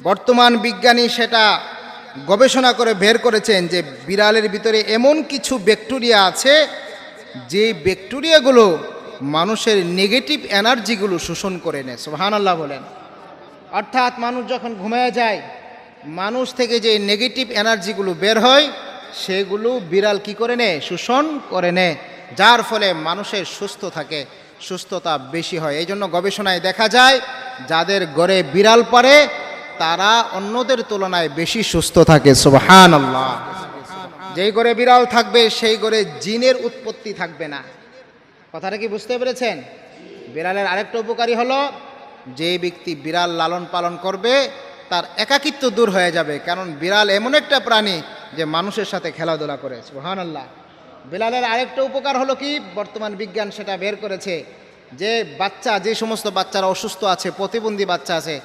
বর্তমান বিজ্ঞানী সেটা গবেষণা করে বের করেছেন যে বিড়ালের ভিতরে এমন কিছু ব্যাকটেরিয়া আছে যে ব্যাকটেরিয়াগুলো মানুষের নেগেটিভ এনার্জিগুলো শোষণ করে নেয়। সুবহানাল্লাহ বলেন। অর্থাৎ মানুষ যখন ঘুমিয়ে যায়, মানুষ থেকে যে নেগেটিভ এনার্জিগুলো বের হয় সেগুলো বিড়াল কি করে নেয়? শোষণ করে নেয়, যার ফলে মানুষের সুস্থ থাকে, সুস্থতা বেশি হয়। এই জন্য গবেষণায় দেখা যায় যাদের ঘরে বিড়াল পড়ে তারা অন্যদের তুলনায় বেশি সুস্থ থাকে। সুবহানাল্লাহ। যেই ঘরে বিড়াল থাকবে সেই ঘরে জিনের উৎপত্তি থাকবে না। কথাটা কি বুঝতে পেরেছেন? বিড়ালের আরেকটা উপকারী হলো, যে ব্যক্তি বিড়াল লালন পালন করবে তার একাকিত্ব দূর হয়ে যাবে, কারণ বিড়াল এমন একটা প্রাণী যে মানুষের সাথে খেলাধুলা করে। সুবহানাল্লাহ। বিড়ালের আরেকটা উপকার হলো কি, বর্তমান বিজ্ঞান সেটা বের করেছে যে বাচ্চা, যে সমস্ত বাচ্চারা অসুস্থ আছে, প্রতিবন্ধী বাচ্চা আছে,